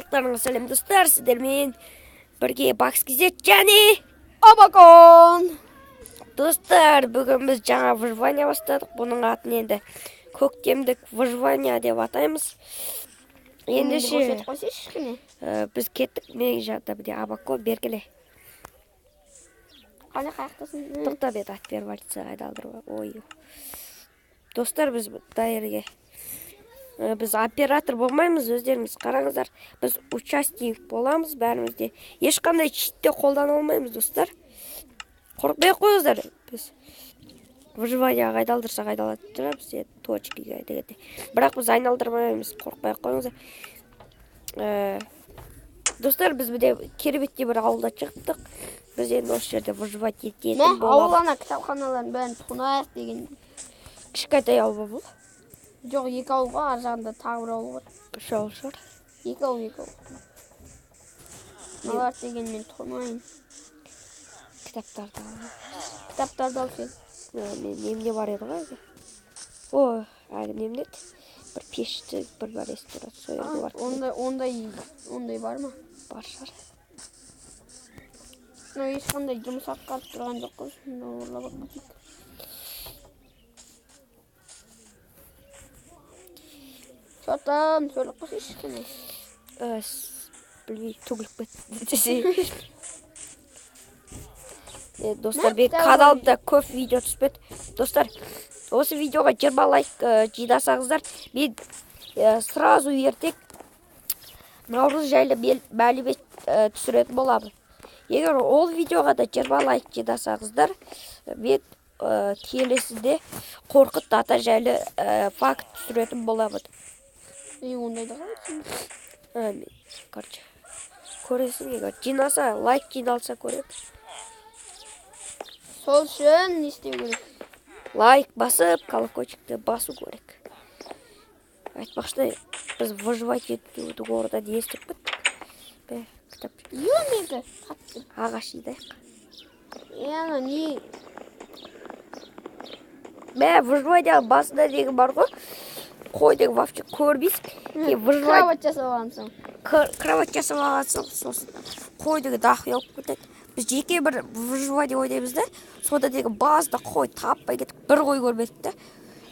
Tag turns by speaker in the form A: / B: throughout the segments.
A: Барлықтарыңызға сәлем достар, сіздермен бірге Бакс Кезет және
B: Абакон.
A: Достар, бүгін біз жаңа выживание бастадық. Бұның атын енді көктемдік выживание деп атаймыз. Ендеше біз кеттік. Мен жағда бізде Абакон бергіле.
B: Қане қаяқтасың?
A: Тоқта бет ат беріп айтса айдалдырып. Ой. Достар, біз дайырге. Біз оператор болмаймыз, өздеріңіз қараңыздар. Біз участник боламыз бәрімізде. Ешқандай читте қолдана алмаймыз, достар. Қорықпай қойыңыздар. Біз выживание айдалдырсақ айдалады тұрамыз, точкаға дегенде. Бірақ біз айналдырмаймыз, қорықпай қойыңыздар. Достар, біз бізде кереметте бір ауылда шықтық. Біз енді осы жерде выживать ететін боламыз.
B: Мен ауылана кітапханаларын бәрін тұнайық деген.
A: Кішкентай ауыл бұл.
B: Жоқ, екі ауылға, ар жағында тағы бір ауыл бар.
A: Үш ауыл шығар.
B: Екі ауыл. Малар деген мен тұрмайын. Кітаптарды ал сен.
A: Мен немде бар еді ғой. О, әлі немдеді. Бір пешті, бір бар есті тұрады. Сойырды бар.
B: Ондай бар ма?
A: Бар шығар.
B: Ешқандай жұмыс атқарып тұрған жоқ қой. Орлап атқарып. Шотам, сөйлеп қойшы ешкене.
A: Білмей, түгіліп кетті. Достар, бек каналымда көп видео түспеді. Достар, осы видеоға 20 лайк жидасаңыздар, мен сразу ертек наурыз жайлы мәлімет түсіретін боламын. Егер ол видеоға да 20 лайк жидасаңыздар, мен келесінде Қорқыт ата жайлы факт түсіретін боламын.
B: Ондайды қалайсың?
A: Короче, көресің егер жинаса, лайк жиналса көрем.
B: Сол үшін не істеу керек?
A: Лайк басып, колокольчикті басу керек. Айтпақшы, біз выживать етуді орда не істеп кеттік? Кітап.
B: Менікі қатты.
A: Ағаш жидайық.
B: Не?
A: Выживание басында деген бар ғой. Қойдың вообще көрмейсің.
B: Кровать жасап алғансың.
A: Кровать жасап алғансың. Сосын қойдың дақы еліп кетеді. Біз жеке бір выживание ойнаймыз да. Сода деген базда қой таппай кетіп, бір қой көрмедік та.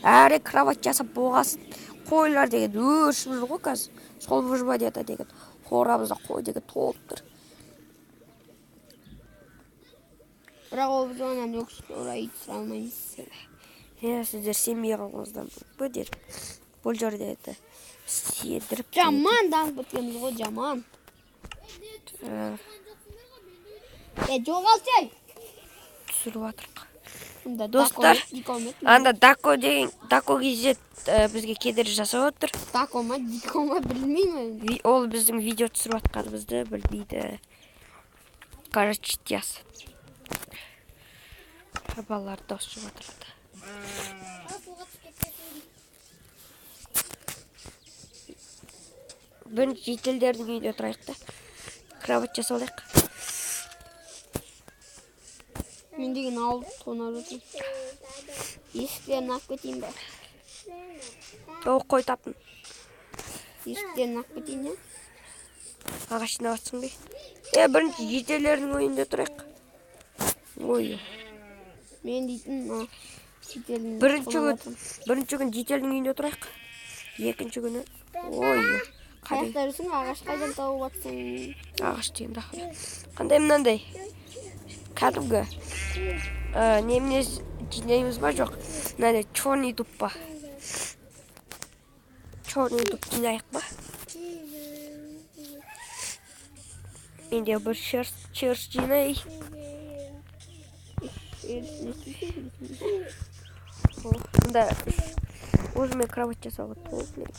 A: Әрі кровать жасап болғасын. Қойлар деген өршіп жүр ғой қазір. Сол выживанияда деген қорамызда қой деген толып тұр.
B: Бірақ ол выживанияны өкшік орай түсіре алмаймыз.
A: Сіздер сенбей қалғыңыздан бөдер. Бұл жерде еді сендіріп.
B: Жаман дамып өткеніміз ғой, жаман. Жоғалтсай!
A: Түсіріп атырық. Достар, анда Дако Кезет бізге кедергі жасап отыр.
B: Дако ма, Дико ма білмеймін.
A: Ол біздің видео түсіріп атқанымызды білмейді. Короче, тияс. Балалар дос жүріп атырады. Бүгін жетелдердің үйінде тұрайық та. Кровать жасап алайық.
B: Мен деген ауыл тонап жатыр. Есіктерін ақ кетейін ба?
A: Қой таптың.
B: Есіктерін ақ кетейін, ja?
A: Ағашына батсың бе? Бірінші жетелердің үйінде тұрайық. Ой.
B: Мен дейтін
A: бірінші күн жетелдің үйінде тұрайық. Екінші күні. Ой.
B: Қаяқтар үшін ағаш қайдан тауып атсың?
A: Ағаш деген рахмет. Қандай мынандай? Кәдімгі. Неміне жинаймыз ба жоқ? Мынандай черный дуб па? Черный дуб жинайық ба? Менде бір черш жинай. Мында өзіме кровать жасауға толып керек.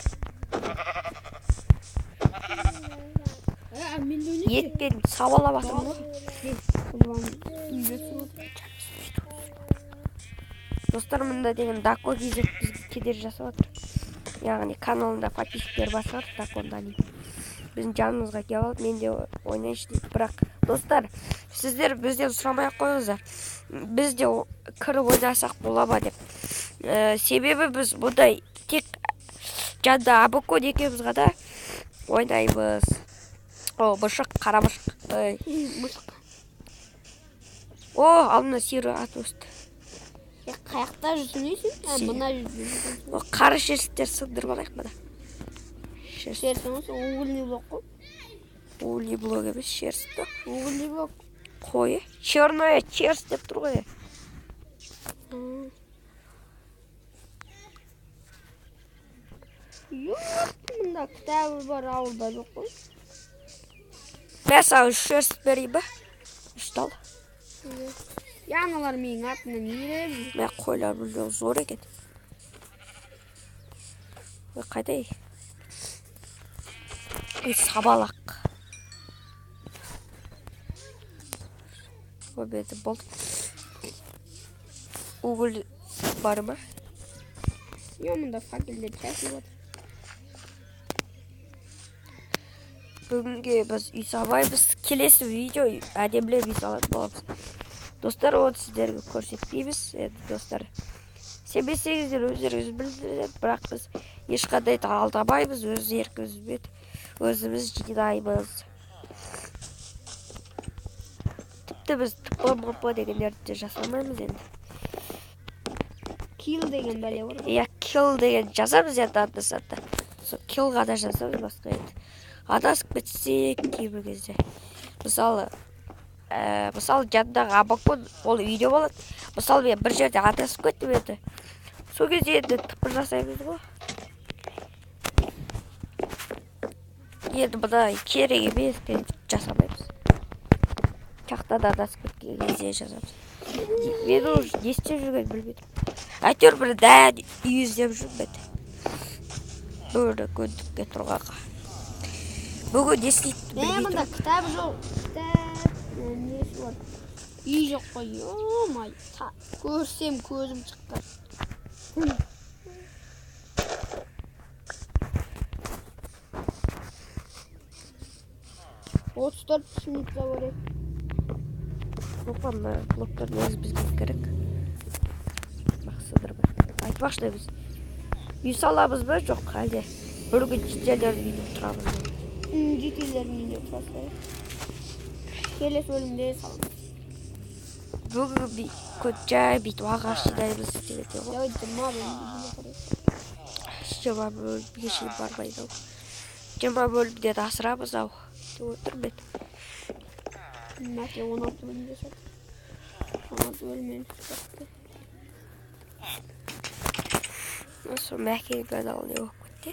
A: Етпен сабалап атым ғой. Достар, мұнда деген Дако Кезет бізге кедергі жасап отыр. Яғни каналында подписчиктер басар, Даконда не. Біздің жанымызға келіп алып, мен де ойнайыншы дейді. Бірақ, достар, сіздер бізден сұрамай қойыңыздар. Біз де кіріп ойнасақ бола ма деп. Себебі біз бұндай тек жанда Абакон екеуміз ғана ойнаймыз. О, бышық, қара бышық. Ой.
B: Мысық.
A: О, алдына сиыр ат өсті.
B: Қаяқта жүрсің дейсің? Мына жүрсің.
A: О, қара шерсттер сындырып алайық мына.
B: Шерсің осы угольный блок қой.
A: Угольный блок емес, шерсті.
B: Угольный блок.
A: Қойы. Черная шерсть деп тұр ғой.
B: Жоқ, мында кітабы бар, ауылда жоқ қой.
A: Мен саған шерсть берейін ба? Үштал.
B: Яналар менің атымнан ерем.
A: Мен қойлар мүлдем зор екен. Қайдай? Сабалақ. Обеді болды. Угол бар ма?
B: Жоқ, мында факелдер шашылып отыр.
A: Бүгінге біз үй салмаймыз. Келесі видео әдемілеп үй салатын боламыз. Достар, оны сіздерге көрсетпейміз. Достар, сенбесеңіздер өздеріңіз білдіреді, бірақ біз ешқандай алдамаймыз, өз еркімізбен өзіміз жинаймыз. Тіпті біз тіпі дегендерді жасамаймыз енді.
B: Kill деген бәле бар.
A: Иә, kill деген жазамыз енді анда-санда. Сол kill ғана жазамыз басқа енді. Адасып кетсек кейбір кезде. Мысалы жанындағы абакон ол үйде болады. Мысалы мен бір жерде адасып кеттім енді. Сол кезде енді тіпі жасаймыз ғой. Енді бұда керек емес жасамаймыз. Тақтада адасып кеткен кезде жазамыз. Мен ол не істеп жүргенін білмедім. Әйтеуір бір дән үй іздеп жүрмін. Бөрі көндікке тұрғанға. Бүгін не істейтін білмейді.
B: Мында кітап жоқ. Кітап несі бар? Үй жоқ қой. Омай. Көрсем көзім шыққан. Отыз төрт минутта бар еді.
A: Опа, блоктар негізі бізге керек. Мақсыдыр ба. Айтпақшы біз үй саламыз ба жоқ әлде бір күн жителердің үйінде тұрамыз ба?
B: Жителердің үйінде тұрасыз. Келесі бөлімде саламыз.
A: Бүгін жай бүйтіп ағаш жинаймыз деген ғой.
B: Жай
A: 20 бөлімге шейін бармайды ау. 20 бөлімден асырамыз ау деп отырмын мен.
B: Мәке 16 бөлімде сатты. 16 бөлімнен сатты.
A: Сол Мәкенің каналы не болып кетті.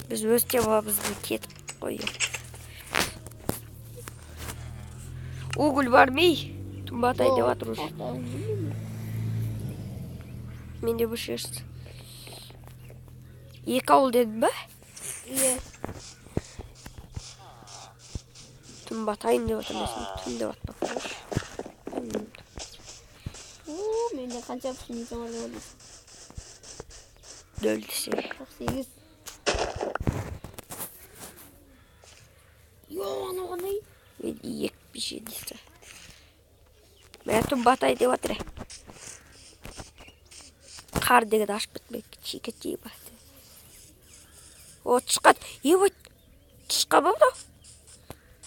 A: Біз өз темамызды кетіп қойып. Угол бармай, тұмбатай деп атыр уже. Менде бір шерсть. Екі ауыл дедің ба?
B: Иә.
A: Тұмбатайын деп атыр, түн деп атпақ.
B: Менде қанша пішінесі бар болды?
A: 0 десе.
B: 48. Ана қандай?
A: Мен 2 десе. Мен тұмбатай деп атыр. Қар деген ашып кетмей, шекеттей бар. О, тышқан. Ебай, тышқан ба бұда?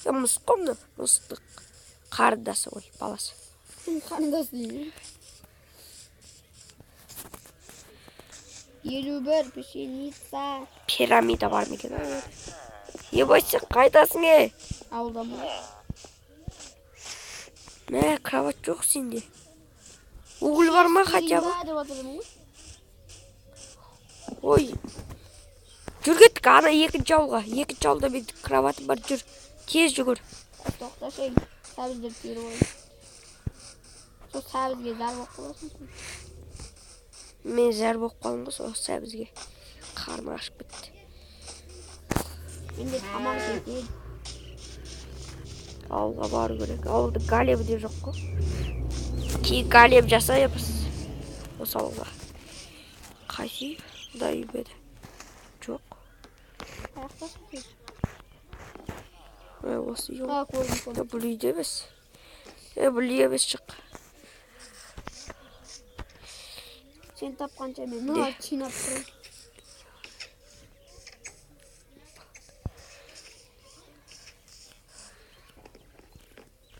A: Мысық қомды, мысықтық. Қарындасы ғой, баласы.
B: Қарындасы дейін. 51 пешеница.
A: Пирамида бар ма екен? Ебай, сен қайдасың,
B: Ауылда ма?
A: Мә, кровать жоқ сенде. Угол бар ма хотя бы?
B: Деп отырмын ғой.
A: Ой. Жүр кеттік, ана екінші ауылға. Екінші ауылда мен кроватым бар, жүр. Тез жүгір.
B: Тоқташы, сәбіздер түйір ғой. Сол сәбізге зар болып қаласың.
A: Мен зәр болып қалым ғой, сол сәбізге. Қарны ашып кетті.
B: Менде тамақ жетеді.
A: Ауылға бару керек. Ауылда голем де жоқ қой. Кейін голем жасаймыз. Осы ауылға. Қайсы? Да үйбеді. Жоқ.
B: Аяқтасың.
A: Осы үй.
B: Көрдім.
A: Бұл үйде емес. Бұл үй емес шық.
B: Сен тапқанша мен мына чинап тұрайын.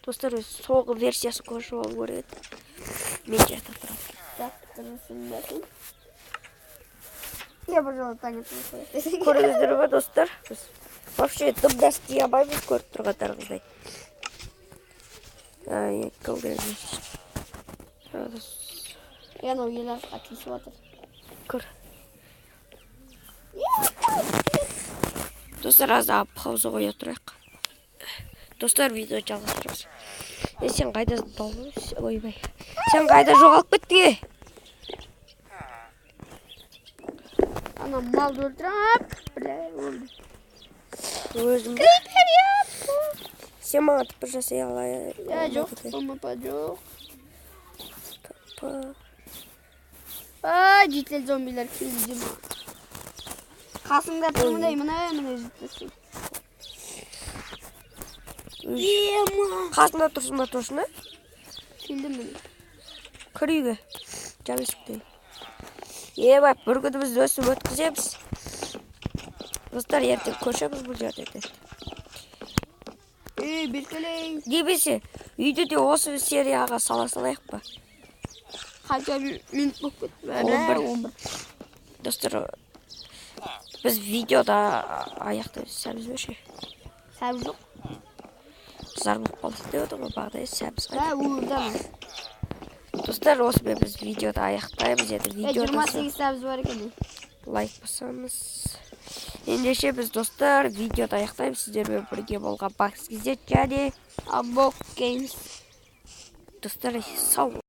A: Достар, соңғы версиясын көріп алу керек еді. Мен жата тұрам.
B: Жаттырсын бәсін. Я пожалуй, Таня слушаю.
A: Көріңіздер ме, достар? Біз вообще дымда істей алмаймыз, көріп тұрғандарыңыздай.
B: Я на уелар қатысы отыр.
A: Көр. Достар, аз пауза қоя тұрайық. Достар, видео жалғастырамыз. Сен қайда ойбай. Сен қайда жоғалып кетті?
B: Ана малды өлтіріп, бля, өлді.
A: Өзім. Сен маған тіпі жасай алай.
B: Жоқ, болмапа жоқ.
A: Тапа.
B: Жител зомбилер келді ма. Қасыңда тұрмындай, мына життесің.
A: Қасында тұрсын ба тұрсына?
B: Келді міне.
A: Кір үйге. Жан есікте. Бай, бір күні біз өсіп өткіземіз. Достар, ертең көшеміз бұл жерде.
B: Беркелей.
A: Немесе, үйде осы серияға сала салайық па?
B: Қанша минут болып кетті?
A: 11. Достар, біз видеода аяқтаймыз, сәбіз өше.
B: Сәбіз жоқ.
A: Зар болып қалдық деп отыр ғой, бағдай сәбіз қайда.
B: Уылдамыз.
A: Достар, осымен біз видеода аяқтаймыз.
B: 28 сәбіз бар екен.
A: Лайк басамыз. Ендеше біз достар видеода аяқтаймыз. Сіздермен бірге болған Бакс Кезет және
B: Абок Геймс.
A: Достар, сау